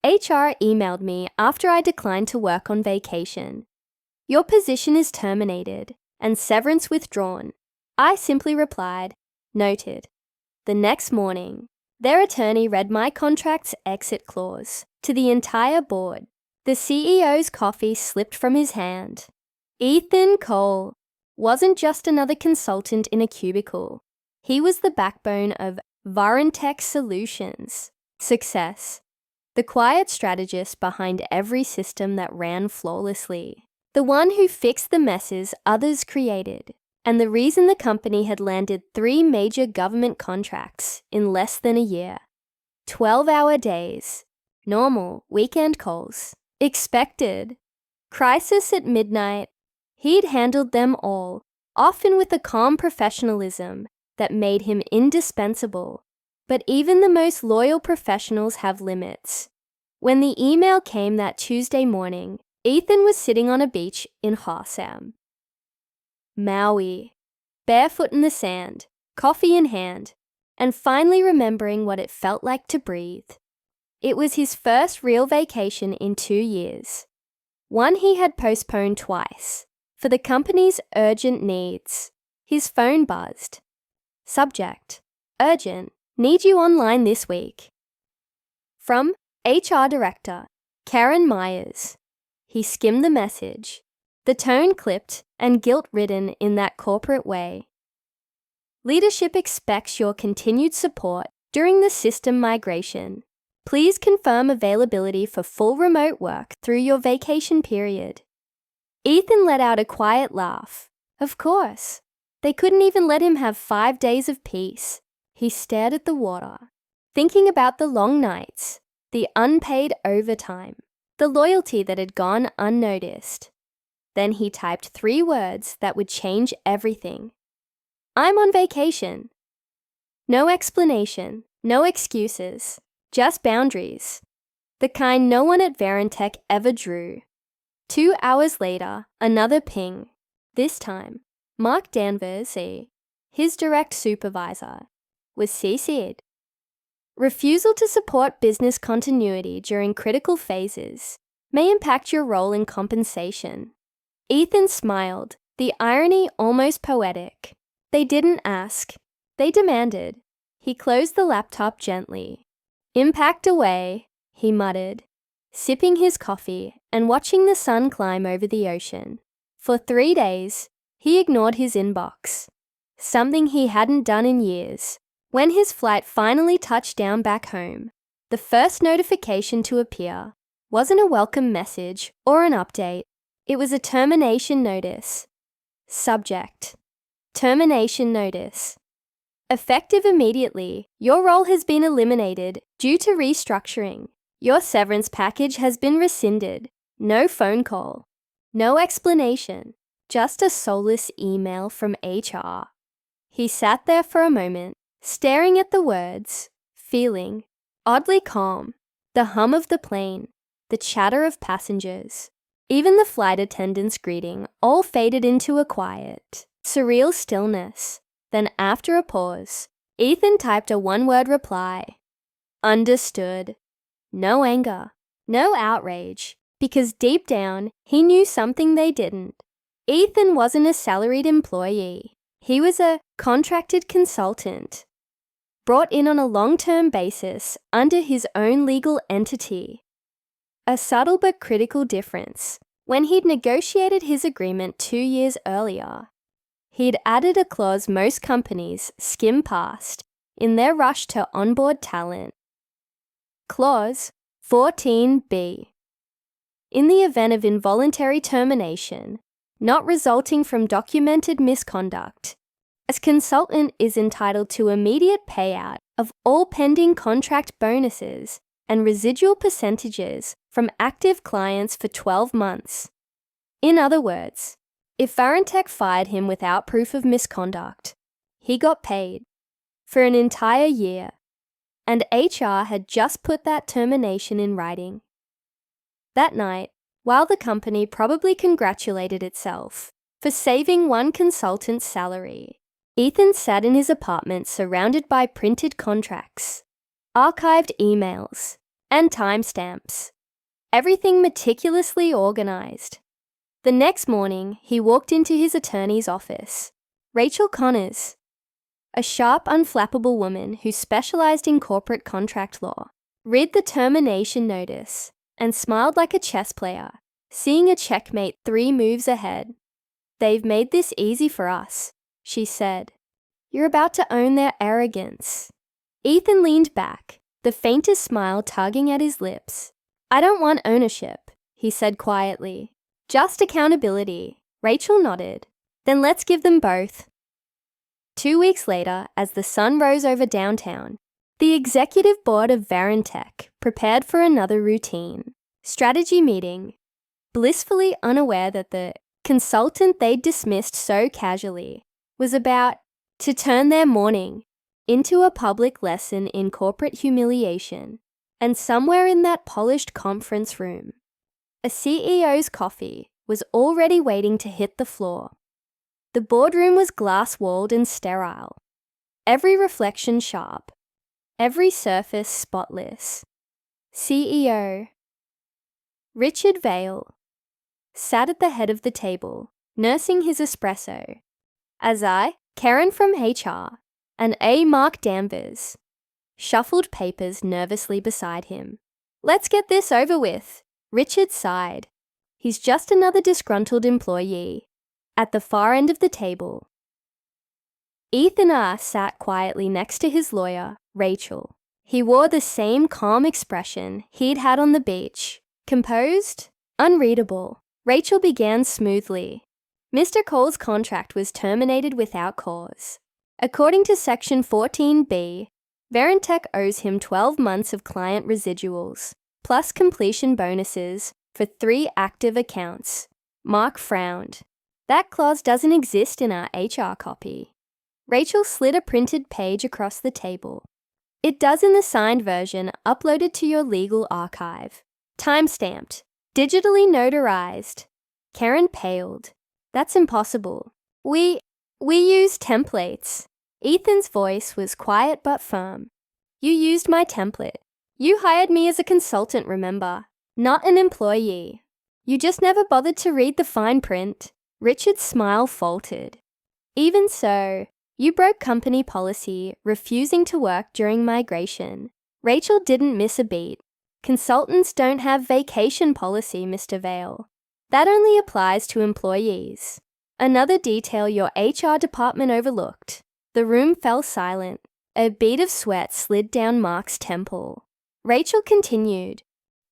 HR emailed me after I declined to work on vacation. Your position is terminated and severance withdrawn. I simply replied, noted. The next morning, their attorney read my contract's exit clause to the entire board. The CEO's coffee slipped from his hand. Ethan Cole wasn't just another consultant in a cubicle. He was the backbone of Varentech Solutions. Success. The quiet strategist behind every system that ran flawlessly. The one who fixed the messes others created. And the reason the company had landed 3 major government contracts in less than a year. 12-hour days. Normal weekend calls. Expected. Crisis at midnight. He'd handled them all, often with a calm professionalism that made him indispensable. But even the most loyal professionals have limits. When the email came that Tuesday morning, Ethan was sitting on a beach in Hossam, Maui, barefoot in the sand, coffee in hand, and finally remembering what it felt like to breathe. It was his first real vacation in 2 years. One he had postponed twice, for the company's urgent needs. His phone buzzed. Subject: urgent, need you online this week. From HR Director, Karen Myers. He skimmed the message, the tone clipped and guilt-ridden in that corporate way. Leadership expects your continued support during the system migration. Please confirm availability for full remote work through your vacation period. Ethan let out a quiet laugh. Of course. They couldn't even let him have 5 days of peace. He stared at the water, thinking about the long nights, the unpaid overtime, the loyalty that had gone unnoticed. Then he typed 3 words that would change everything. I'm on vacation. No explanation, no excuses, just boundaries. The kind no one at Varentech ever drew. 2 hours later, another ping. This time, Mark Danvers, his direct supervisor, was CC'd. Refusal to support business continuity during critical phases may impact your role in compensation. Ethan smiled, the irony almost poetic. They didn't ask. They demanded. He closed the laptop gently. Impact away, he muttered, sipping his coffee and watching the sun climb over the ocean. For 3 days, he ignored his inbox, something he hadn't done in years. When his flight finally touched down back home, the first notification to appear wasn't a welcome message or an update. It was a termination notice. Subject: termination notice. Effective immediately, your role has been eliminated due to restructuring. Your severance package has been rescinded. No phone call. No explanation. Just a soulless email from HR. He sat there for a moment, staring at the words, feeling oddly calm. The hum of the plane, the chatter of passengers, even the flight attendant's greeting all faded into a quiet, surreal stillness. Then after a pause, Ethan typed a 1-word reply. Understood. No anger, no outrage, because deep down, he knew something they didn't. Ethan wasn't a salaried employee. He was a contracted consultant, brought in on a long-term basis under his own legal entity. A subtle but critical difference. When he'd negotiated his agreement 2 years earlier, he'd added a clause most companies skim past in their rush to onboard talent. Clause 14B. In the event of involuntary termination, not resulting from documented misconduct, a consultant is entitled to immediate payout of all pending contract bonuses and residual percentages from active clients for 12 months. In other words, if Varentech fired him without proof of misconduct, he got paid for an entire year, and HR had just put that termination in writing. That night, while the company probably congratulated itself for saving one consultant's salary, Ethan sat in his apartment surrounded by printed contracts, archived emails, and timestamps. Everything meticulously organized. The next morning, he walked into his attorney's office. Rachel Connors, a sharp, unflappable woman who specialized in corporate contract law, read the termination notice and smiled like a chess player, seeing a checkmate 3 moves ahead. "They've made this easy for us," she said. "You're about to own their arrogance." Ethan leaned back, the faintest smile tugging at his lips. "I don't want ownership," he said quietly. "Just accountability." Rachel nodded. "Then let's give them both." 2 weeks later, as the sun rose over downtown, the executive board of Varentech prepared for another routine strategy meeting, blissfully unaware that the consultant they'd dismissed so casually was about to turn their morning into a public lesson in corporate humiliation. And somewhere in that polished conference room, a CEO's coffee was already waiting to hit the floor. The boardroom was glass-walled and sterile, every reflection sharp, every surface spotless. CEO Richard Vale sat at the head of the table, nursing his espresso, as Karen from HR, and Mark Danvers shuffled papers nervously beside him. "Let's get this over with," Richard sighed. "He's just another disgruntled employee." At the far end of the table, Ethan sat quietly next to his lawyer, Rachel. He wore the same calm expression he'd had on the beach. Composed, unreadable. Rachel began smoothly. "Mr. Cole's contract was terminated without cause. According to Section 14B, Varentech owes him 12 months of client residuals, plus completion bonuses for 3 active accounts." Mark frowned. "That clause doesn't exist in our HR copy." Rachel slid a printed page across the table. "It does in the signed version uploaded to your legal archive. Timestamped, digitally notarized." Karen paled. "That's impossible. We use templates." Ethan's voice was quiet but firm. "You used my template. You hired me as a consultant, remember? Not an employee. You just never bothered to read the fine print." Richard's smile faltered. "Even so, you broke company policy, refusing to work during migration." Rachel didn't miss a beat. "Consultants don't have vacation policy, Mr. Vale. That only applies to employees. Another detail your HR department overlooked." The room fell silent. A bead of sweat slid down Mark's temple. Rachel continued.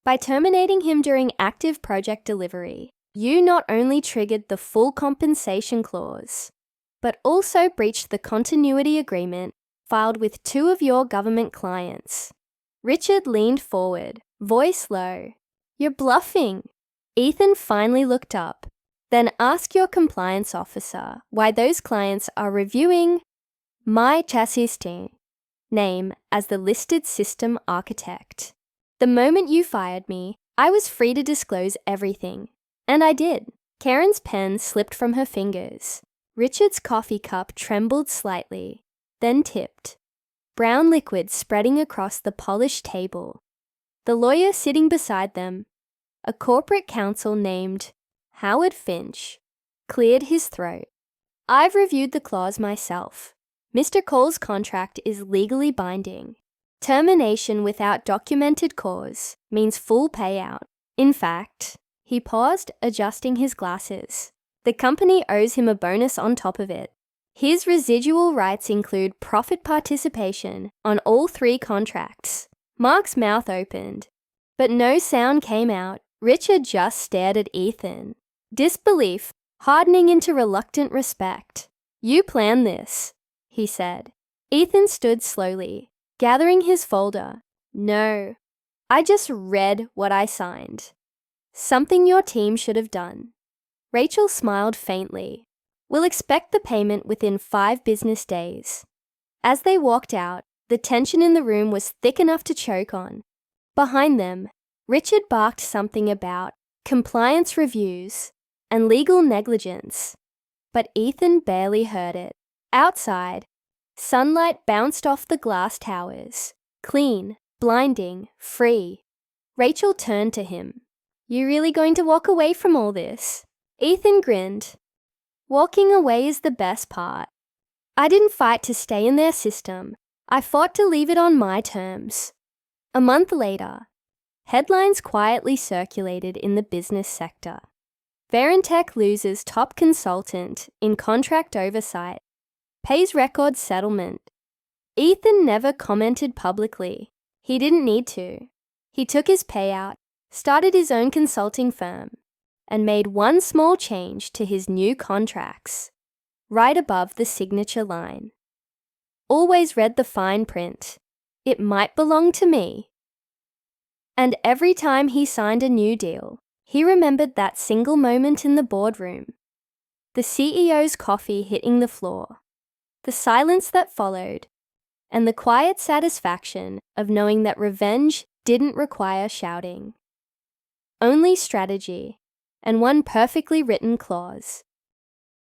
"By terminating him during active project delivery, you not only triggered the full compensation clause, but also breached the continuity agreement filed with 2 of your government clients." Richard leaned forward, voice low. "You're bluffing." Ethan finally looked up. "Then ask your compliance officer why those clients are reviewing my chassis name as the listed system architect. The moment you fired me, I was free to disclose everything. And I did." Karen's pen slipped from her fingers. Richard's coffee cup trembled slightly, then tipped, brown liquid spreading across the polished table. The lawyer sitting beside them, a corporate counsel named Howard Finch, cleared his throat. "I've reviewed the clause myself. Mr. Cole's contract is legally binding. Termination without documented cause means full payout. In fact," he paused, adjusting his glasses, "the company owes him a bonus on top of it. His residual rights include profit participation on all 3 contracts." Mark's mouth opened, but no sound came out. Richard just stared at Ethan, disbelief hardening into reluctant respect. "You planned this," he said. Ethan stood slowly, gathering his folder. "No, I just read what I signed. Something your team should have done." Rachel smiled faintly. "We'll expect the payment within 5 business days." As they walked out, the tension in the room was thick enough to choke on. Behind them, Richard barked something about compliance reviews and legal negligence, but Ethan barely heard it. Outside, sunlight bounced off the glass towers, clean, blinding, free. Rachel turned to him. "You really going to walk away from all this?" Ethan grinned. "Walking away is the best part. I didn't fight to stay in their system. I fought to leave it on my terms." A month later, headlines quietly circulated in the business sector. Verintech loses top consultant in contract oversight, pays record settlement. Ethan never commented publicly. He didn't need to. He took his payout, started his own consulting firm, and made one small change to his new contracts, right above the signature line. Always read the fine print. It might belong to me. And every time he signed a new deal, he remembered that single moment in the boardroom. The CEO's coffee hitting the floor, the silence that followed, and the quiet satisfaction of knowing that revenge didn't require shouting. Only strategy and one perfectly written clause.